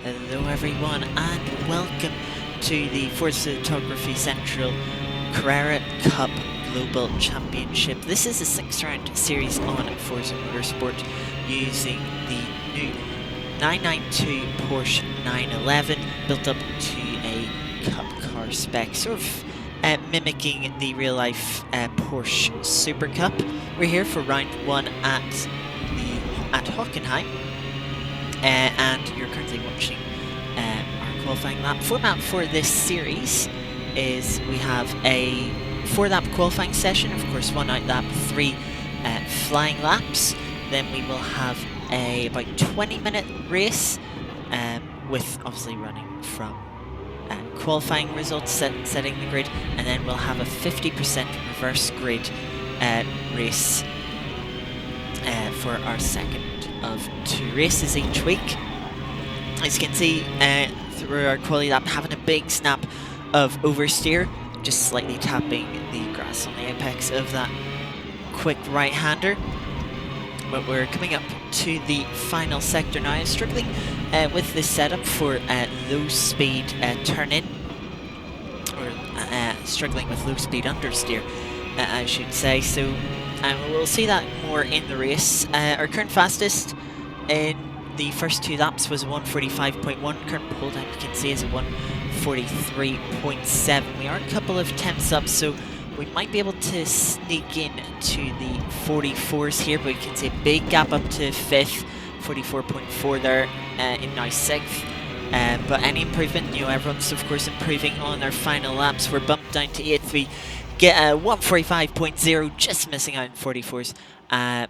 Hello everyone and welcome to the Forza Photography Central Carrera Cup Global Championship. This is a 6-round series on Forza Motorsport using the new 992 Porsche 911 built up to a cup car spec, sort of mimicking the real-life Porsche Super Cup. We're here for round 1 at Hockenheim. And you're currently watching our qualifying lap. Format for this series is we have a 4-lap qualifying session, of course 1 out lap, 3 flying laps. Then we will have a about 20-minute race with obviously running from qualifying results, setting the grid, and then we'll have a 50% reverse grid race for our second of 2 races each week. As you can see through our quality lap, having a big snap of oversteer, just slightly tapping the grass on the apex of that quick right-hander. But we're coming up to the final sector now, struggling with this setup for low speed turn-in, or struggling with low speed understeer, I should say. So we'll see that more in the race. Our current fastest in the first 2 laps was a 145.1. Current pole time you can see is a 143.7. We are a couple of tenths up, so we might be able to sneak in to the 44s here, but you can see a big gap up to 5th, 44.4 there in now 6th. But any improvement, everyone's of course improving on their final laps. We're bumped down to 8th. We get a 145.0, just missing out in 44s,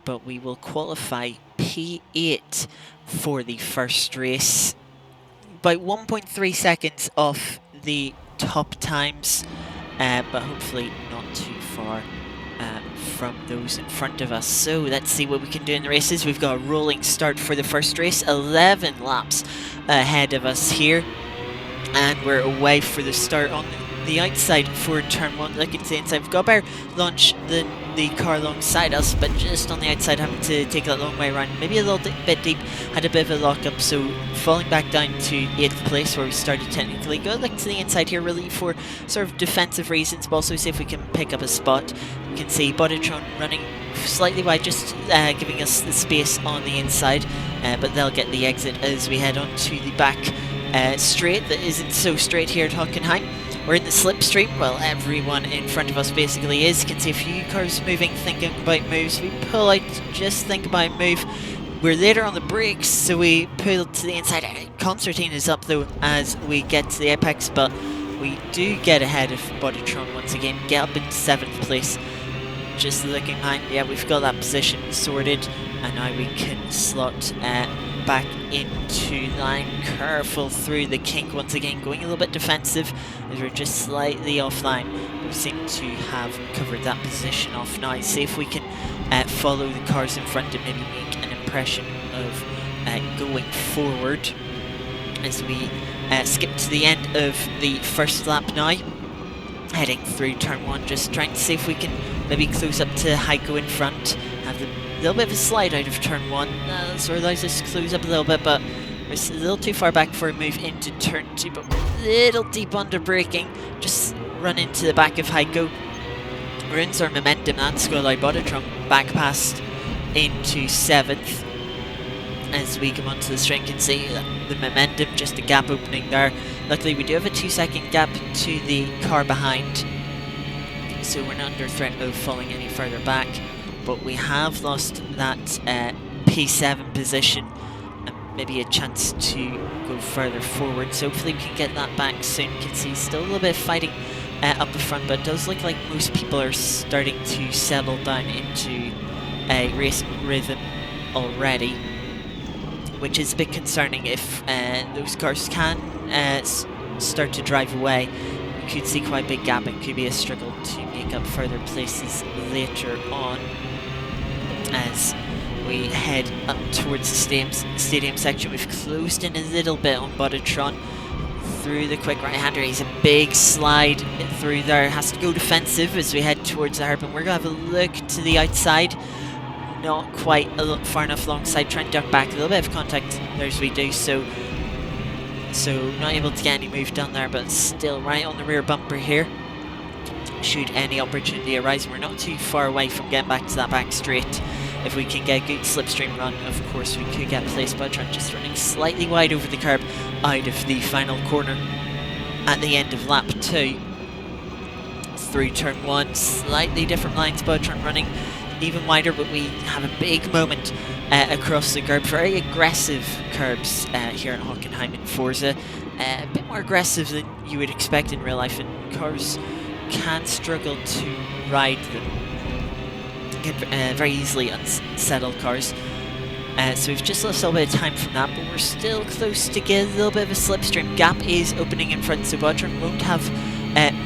but we will qualify P8 for the first race. About 1.3 seconds off the top times, but hopefully not too far from those in front of us. So let's see what we can do in the races. We've got a rolling start for the first race, 11 laps ahead of us here, and we're away for the start on the outside for turn 1. Looking to the inside, we've got a better launch than the car alongside us, but just on the outside, having to take that long way around, maybe a little bit deep, had a bit of a lock-up, so falling back down to 8th place where we started technically. Go look to the inside here, really for sort of defensive reasons, but also see if we can pick up a spot. You can see Boditron running slightly wide, just giving us the space on the inside, but they'll get the exit as we head on to the back straight that isn't so straight here at Hockenheim. We're in the slipstream. Well, everyone in front of us basically is. You can see a few cars moving, thinking about moves. We pull out, just think about move. We're later on the brakes, so we pull to the inside. Concertine is up though as we get to the apex, but we do get ahead of Boditron once again, get up into 7th place. Just looking behind, yeah, we've got that position sorted, and now we can slot back into line. Careful through the kink once again, going a little bit defensive as we're just slightly offline. We seem to have covered that position off now. See if we can follow the cars in front and maybe make an impression of going forward as we skip to the end of the first lap now. Heading through turn 1, just trying to see if we can maybe close up to Heiko in front. Have a little bit of a slide out of turn 1, so allows us to close up a little bit, but we're a little too far back for a move into turn 2, but we're a little deep under braking. Just run into the back of Heiko. Ruins our momentum. That's going to allow Boditron back past into 7th. As we come onto the string, you can see the momentum, just a gap opening there. Luckily we do have a 2-second gap to the car behind, so we're not under threat of falling any further back, but we have lost that P7 position and maybe a chance to go further forward, so hopefully we can get that back soon. You can see still a little bit of fighting up the front, but it does look like most people are starting to settle down into a race rhythm already, which is a bit concerning. If those cars can start to drive away, you could see quite a big gap and could be a struggle to make up further places later on as we head up towards the stadium section. We've closed in a little bit on Boditron through the quick right-hander. He's a big slide through there, has to go defensive as we head towards the hairpin. We're going to have a look to the outside. Not quite far enough alongside, trying to duck back. A little bit of contact there as we do so. So not able to get any move done there, but still right on the rear bumper here. Should any opportunity arise, we're not too far away from getting back to that back straight. If we can get a good slipstream run, of course we could get placed, but just running slightly wide over the curb out of the final corner at the end of lap 2. Through turn 1, slightly different lines, Bertrand running even wider, but we have a big moment across the curb. Very aggressive curbs here at Hockenheim in Forza. A bit more aggressive than you would expect in real life, and cars can struggle to ride them. Very easily unsettled cars. So we've just lost a little bit of time from that, but we're still close to get a little bit of a slipstream. Gap is opening in front, so Bertrand won't have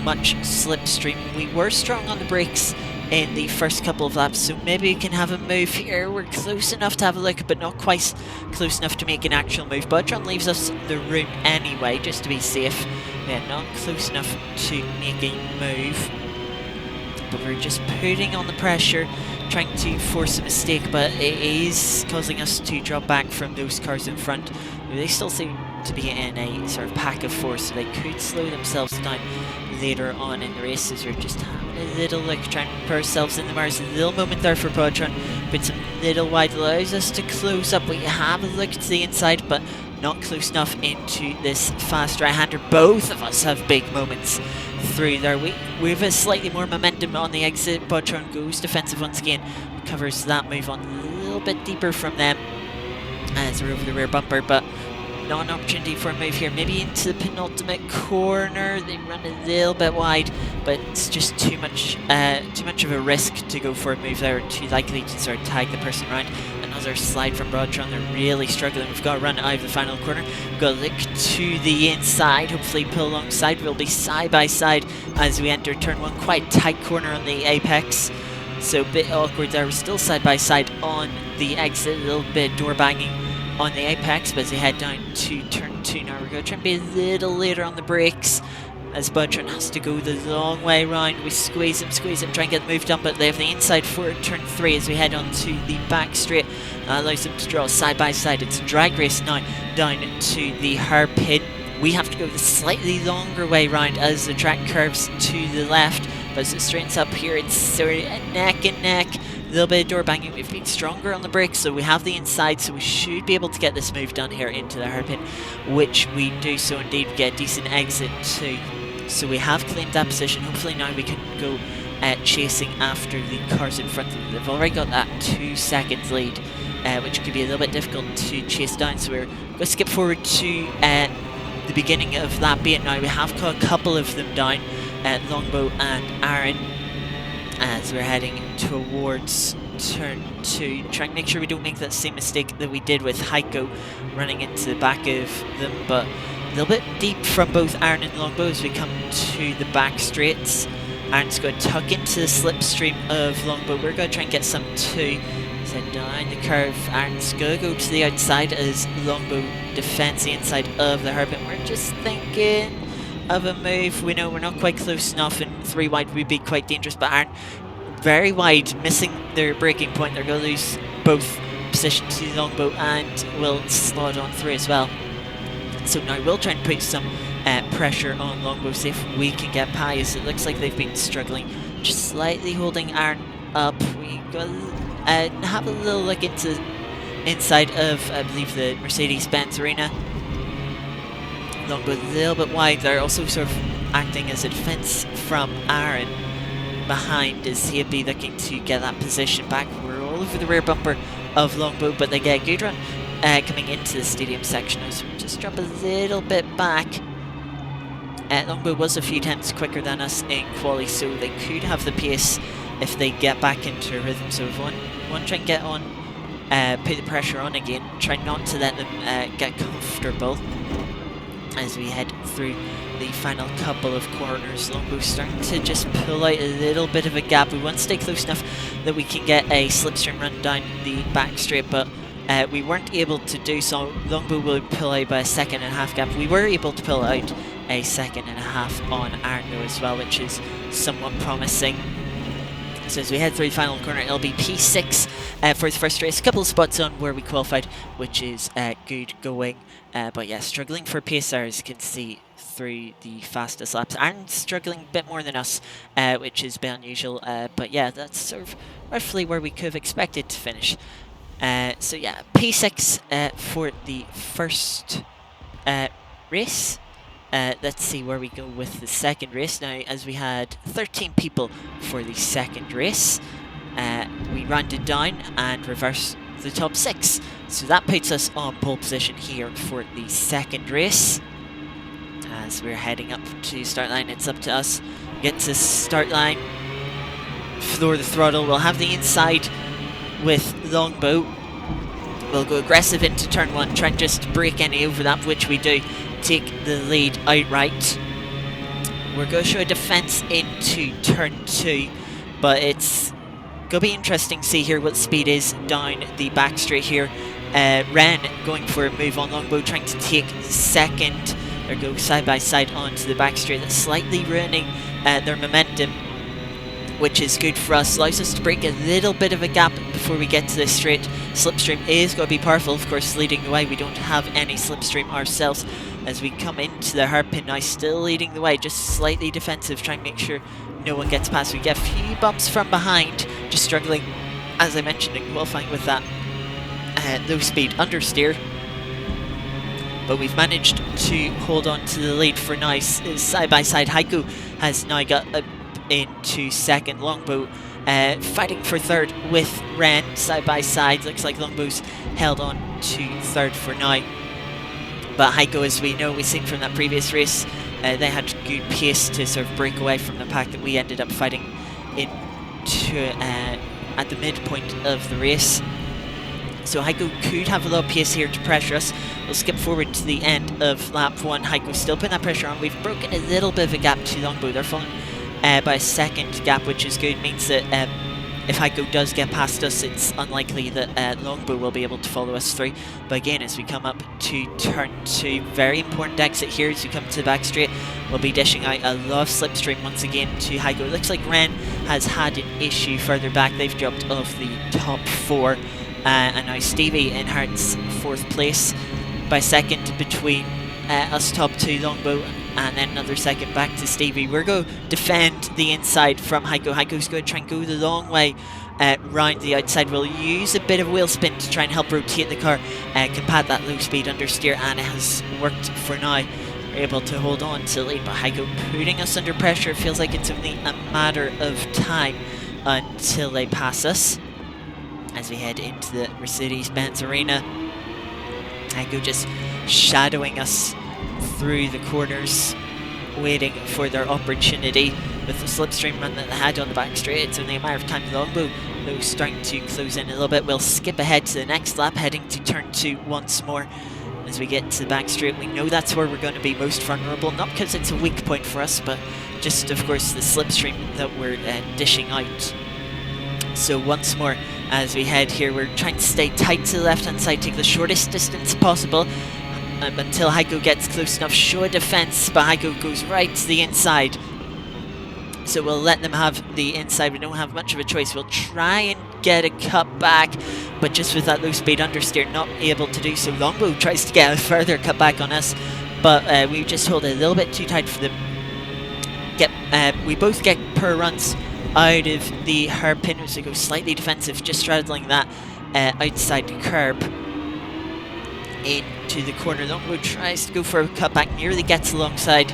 much slipstream. We were strong on the brakes in the first couple of laps, so maybe we can have a move here. We're close enough to have a look, but not quite close enough to make an actual move. Bertrand leaves us the room anyway, just to be safe. Yeah, not close enough to make a move, but we're just putting on the pressure, trying to force a mistake, but it is causing us to drop back from those cars in front. They still seem to be in a sort of pack of four, so they could slow themselves down later on in the races. We're just having a little look, trying to put ourselves in the Mars. A little moment there for Bertrand, but some little wide allows us to close up. We have a look to the inside, but not close enough into this fast right-hander. Both of us have big moments through there. We have a slightly more momentum on the exit. Bertrand goes defensive once again, covers that move on a little bit deeper from them as we're over the rear bumper, but not an opportunity for a move here. Maybe into the penultimate corner. They run a little bit wide, but it's just too much of a risk to go for a move there. Too likely to sort of tag the person around. Another slide from Bertrand. They're really struggling. We've got to run out of the final corner. We've got to look to the inside. Hopefully pull alongside. We'll be side by side as we enter turn 1. Quite tight corner on the apex, so a bit awkward there. We're still side by side on the exit. A little bit door banging on the apex, but as they head down to turn 2 now, we're going to try and be a little later on the brakes as Bertrand has to go the long way round. We squeeze him, try and get the move done, but they have the inside for turn 3 as we head on to the back straight. Allows them to draw side by side. It's a drag race now down to the hairpin. We have to go the slightly longer way round as the track curves to the left, but as it straightens up here, it's sort of neck and neck. A little bit of door banging. We've been stronger on the brakes, so we have the inside, so we should be able to get this move done here into the hairpin, which we do. So indeed, we get a decent exit too. So we have claimed that position. Hopefully now we can go chasing after the cars in front of them. They've already got that 2 seconds lead, which could be a little bit difficult to chase down. So we're going to skip forward to the beginning of that bit now. We have got a couple of them down, Longbow and Aaron, as we're heading towards turn 2. Try and make sure we don't make that same mistake that we did with Heiko running into the back of them, but a little bit deep from both Aaron and Longbow as we come to the back straights. Aaron's going to tuck into the slipstream of Longbow. We're going to try and get some too. As head down the curve, Aaron's going to go to the outside as Longbow defends the inside of the hairpin. We're just thinking of a move. We know we're not quite close enough, and 3 wide would be quite dangerous, but Aaron very wide, missing their braking point. They're going to lose both position to Longbow and will slot on through as well. So now we'll try and put some pressure on Longbow, see if we can get pies. It looks like they've been struggling, just slightly holding Aaron up. We got have a little look into inside of, I believe, the Mercedes-Benz arena. Longbow a little bit wide. They're also sort of acting as a defense from Aaron behind as he'd be looking to get that position back. We're all over the rear bumper of Longbow, but they get a good run coming into the stadium section. So we just drop a little bit back. Longbow was a few tenths quicker than us in quali, so they could have the pace if they get back into a rhythm. So if one try and get on, put the pressure on again, try not to let them get comfortable as we head through the final couple of corners. Longbow starting to just pull out a little bit of a gap. We want to stay close enough that we can get a slipstream run down the back straight, but we weren't able to do so. Longbow will pull out by a 1.5 second gap. We were able to pull out a 1.5 seconds on Aaron though as well, which is somewhat promising. So as we head through the final corner, it'll be P6 for the first race. A couple of spots on where we qualified, which is good going. But yeah, struggling for pace there, as you can see through the fastest laps, and struggling a bit more than us, which is a bit unusual. But yeah, that's sort of roughly where we could have expected to finish. So yeah, P6 for the first race. Let's see where we go with the second race now, as we had 13 people for the second race. We rounded down and reversed the top 6, so that puts us on pole position here for the second race. As we're heading up to start line, it's up to us. Get to start line, floor the throttle. We'll have the inside with Longbow. We'll go aggressive into turn 1, try and just break any overlap, which we do. Take the lead outright. We're going to show a defence into turn 2, but it's going to be interesting to see here what speed is down the back straight here. Ren going for a move on Longbow, trying to take second, or go side by side onto the back straight. That's slightly ruining their momentum, which is good for us. Allows us to break a little bit of a gap before we get to this straight. Slipstream is going to be powerful, of course, leading the way. We don't have any slipstream ourselves as we come into the hairpin now, still leading the way, just slightly defensive, trying to make sure no one gets past. We get a few bumps from behind, just struggling, as I mentioned, in qualifying with that low speed understeer. But we've managed to hold on to the lead for now. Side by side, Heiko has now got up into second. Longbow fighting for third with Ren side by side. Looks like Longbow's held on to third for now. But Heiko, as we know, we've seen from that previous race, they had good pace to sort of break away from the pack that we ended up fighting into at the midpoint of the race. So Heiko could have a lot of pace here to pressure us. We'll skip forward to the end of lap 1. Heiko still putting that pressure on. We've broken a little bit of a gap to Longbow. They're falling by a second gap, which is good. Means that if Heiko does get past us, it's unlikely that Longbow will be able to follow us through. But again, as we come up to turn 2, very important exit here as we come to the back straight. We'll be dishing out a lot of slipstream once again to Heiko. It looks like Ren has had an issue further back. They've dropped off the top 4. And now Stevie inherits 4th place by second between us top 2, Longbow, and then another second back to Stevie. We're going to defend the inside from Heiko. Heiko's going to try and go the long way round the outside. We'll use a bit of wheel spin to try and help rotate the car, combat that low speed understeer, and it has worked for now. We're able to hold on to the lead, but Heiko putting us under pressure. It feels like it's only a matter of time until they pass us. As we head into the Mercedes-Benz Arena, Heiko just shadowing us through the corners, waiting for their opportunity. With the slipstream run that they had on the back straight, it's only a matter of time. Longbow, though, starting to close in a little bit. We'll skip ahead to the next lap, heading to turn 2 once more. As we get to the back straight, we know that's where we're going to be most vulnerable, not because it's a weak point for us, but just, of course, the slipstream that we're dishing out. So once more, as we head here, we're trying to stay tight to the left-hand side, take the shortest distance possible until Heiko gets close enough. Show a defense, but Heiko goes right to the inside. So we'll let them have the inside. We don't have much of a choice. We'll try and get a cut back, but just with that low speed understeer, not able to do so. Longbow tries to get a further cut back on us, but we just hold it a little bit too tight for them. We both get per runs out of the hairpin, so go slightly defensive, just straddling that outside curb into the corner. Longbow tries to go for a cutback, nearly gets alongside.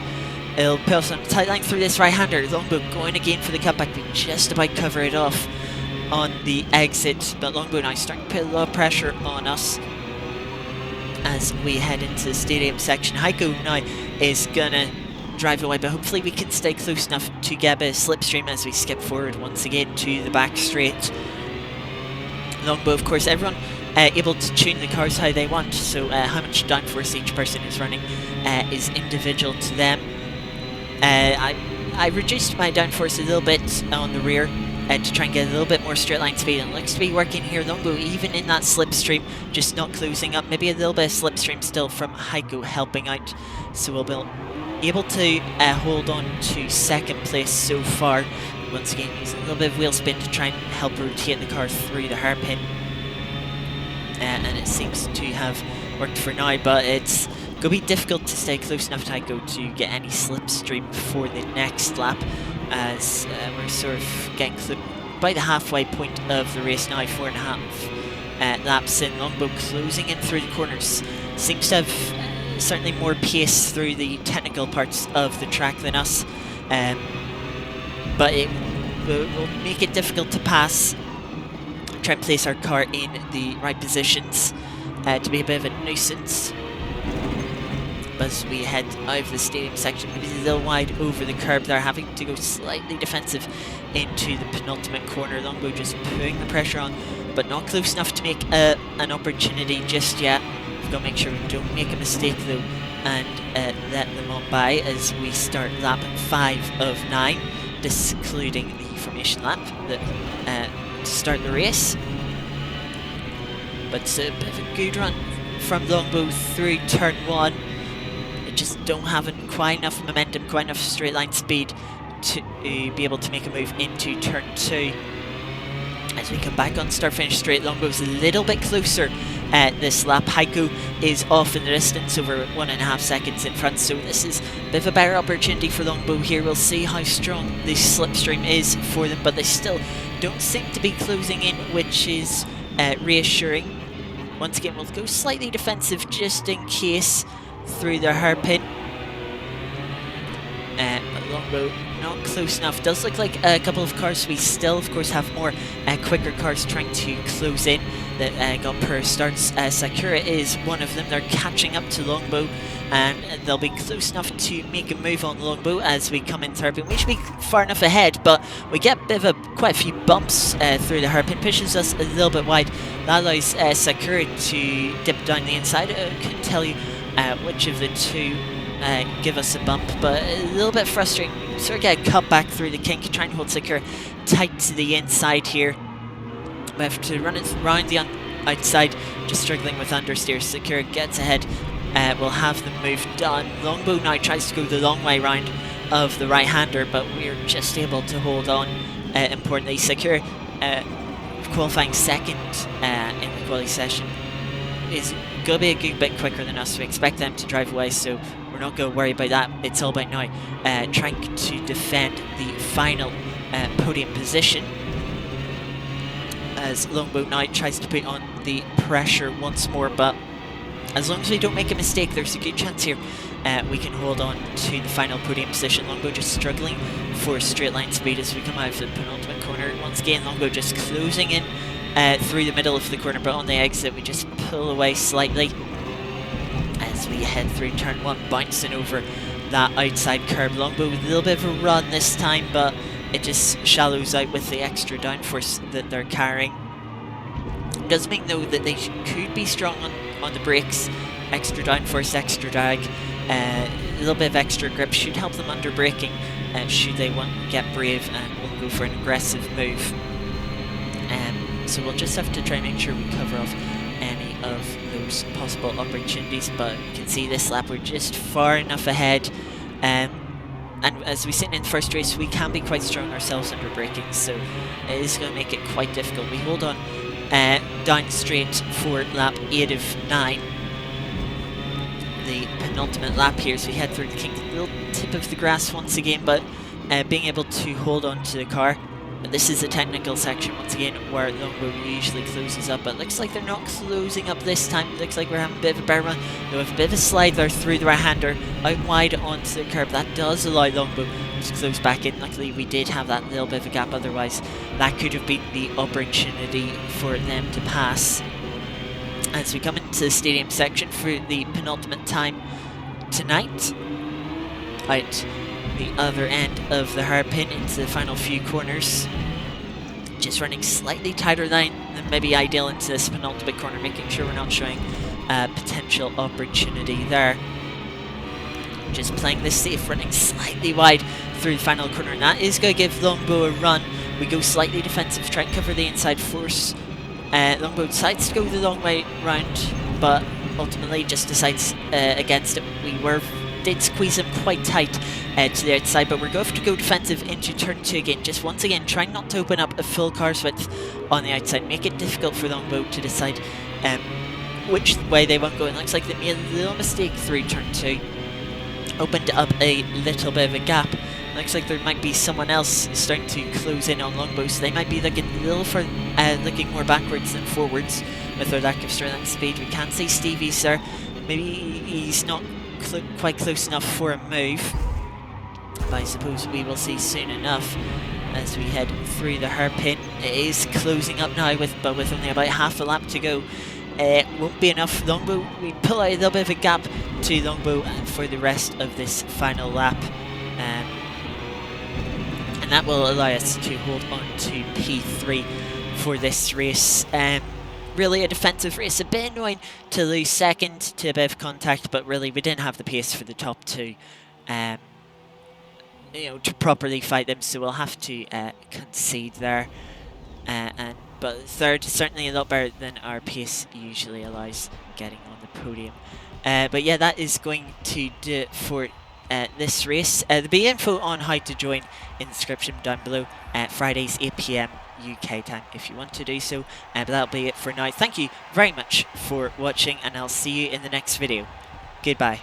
It'll put us on a tight line through this right-hander. Longbow going again for the cutback, we just about cover it off on the exit, but Longbow now starting to put a lot of pressure on us as we head into the stadium section. Heiko now is gonna drive away, but hopefully we can stay close enough to get a bit of slipstream as we skip forward once again to the back straight. Longbow, of course, everyone able to tune the cars how they want, so how much downforce each person is running is individual to them. I reduced my downforce a little bit on the rear to try and get a little bit more straight line speed. It looks to be working here. Longbow, even in that slipstream, just not closing up. Maybe a little bit of slipstream still from Heiko helping out. So we'll be able to hold on to second place so far. Once again, using a little bit of wheel spin to try and help rotate the car through the hairpin. And it seems to have worked for now, but it's going to be difficult to stay close enough to Heiko to get any slipstream for the next lap, as we're sort of getting by the halfway point of the race now, 4.5 laps in. Longbow closing in through the corners. Seems to have certainly more pace through the technical parts of the track than us, but it will make it difficult to pass. Try and place our car in the right positions to be a bit of a nuisance. But as we head out of the stadium section, maybe a little wide over the curb there, having to go slightly defensive into the penultimate corner. Longbow just putting the pressure on, but not close enough to make an opportunity just yet. We've got to make sure we don't make a mistake though, and let them on by as we start lap 5 of 9, excluding the formation lap that to start the race. But it's a bit of a good run from Longbow through turn 1. They just don't have quite enough momentum, quite enough straight line speed to be able to make a move into turn 2. As we come back on start finish straight, Longbow's a little bit closer this lap. Heiko is off in the distance, over 1.5 seconds in front, so this is a bit of a better opportunity for Longbow here. We'll see how strong the slipstream is for them, but they still don't seem to be closing in, which is reassuring. Once again, we'll go slightly defensive just in case through their hairpin. But Longbow not close enough. Does look like a couple of cars. We still, of course, have more quicker cars trying to close in that got per starts. Sakura is one of them. They're catching up to Longbow, and they'll be close enough to make a move on Longbow as we come in third. We should be far enough ahead, but we get a bit of quite a few bumps through the hairpin, pushes us a little bit wide. That allows Sakura to dip down the inside. I couldn't tell you which of the two give us a bump, but a little bit frustrating. Sort of get a cut back through the kink, trying to hold Sakura tight to the inside here. We have to run it around the outside, just struggling with understeer. Sakura gets ahead. We'll have the move done. Longbow now tries to go the long way round of the right-hander, but we're just able to hold on. Importantly, Sakura qualifying second in the quality session is going to be a good bit quicker than us. We expect them to drive away, so we're not going to worry about that. It's all about now trying to defend the final podium position, as Longbow now tries to put on the pressure once more, but as long as we don't make a mistake, there's a good chance here we can hold on to the final podium position. Longbow just struggling for straight line speed as we come out of the penultimate corner. Once again, Longbow just closing in through the middle of the corner, but on the exit we just pull away slightly as we head through turn 1, bouncing over that outside curb. Longbow with a little bit of a run this time, but it just shallows out with the extra downforce that they're carrying. It does mean though that they could be strong on the brakes. Extra downforce, extra drag, a little bit of extra grip should help them under braking, should they want to get brave and we'll go for an aggressive move. So we'll just have to try and make sure we cover off any of those possible opportunities, but you can see this lap we're just far enough ahead, and as we sit in the first race we can be quite strong ourselves under braking, so it is going to make it quite difficult. We hold on down straight for lap 8 of 9, the penultimate lap here, so we head through the kink, little tip of the grass once again, but being able to hold on to the car. This is a technical section once again where Longbow usually closes up, but it looks like they're not closing up this time. It looks like we're having a bit of a better run. We have a bit of a slide there through the right-hander, out wide onto the curb. That does allow Longbow to close back in. Luckily we did have that little bit of a gap, otherwise that could have been the opportunity for them to pass. As we come into the stadium section for the penultimate time tonight, out the other end of the hairpin into the final few corners, just running slightly tighter than maybe ideal into this penultimate corner, making sure we're not showing a potential opportunity there. Just playing this safe, running slightly wide through the final corner, and that is going to give Longbow a run We go slightly defensive, try and cover the inside, force Longbow decides to go the long way round, but ultimately just decides against it. We did squeeze him quite tight to the outside, but we're going to go defensive into turn 2 again. Just once again, trying not to open up a full car's width on the outside, make it difficult for Longbow to decide which way they want to go. It looks like they made a little mistake through turn 2, opened up a little bit of a gap. Looks like there might be someone else starting to close in on Longbow, so they might be looking a little for looking more backwards than forwards with their lack of strength and speed. We can't say Stevie's there. Maybe he's not quite close enough for a move, but I suppose we will see soon enough as we head through the hairpin. It is closing up now, but with only about half a lap to go. Won't be enough. Longbow, we pull out a little bit of a gap to Longbow for the rest of this final lap. And that will allow us to hold on to P3 for this race. Really a defensive race, a bit annoying to lose second to a bit of contact, but really we didn't have the pace for the top two, to properly fight them, so we'll have to concede there. But third, certainly a lot better than our pace usually allows getting on the podium. But yeah, that is going to do it for this race. There'll be info on how to join in the description down below. Fridays 8 PM UK time if you want to do so. But that'll be it for now. Thank you very much for watching, and I'll see you in the next video. Goodbye.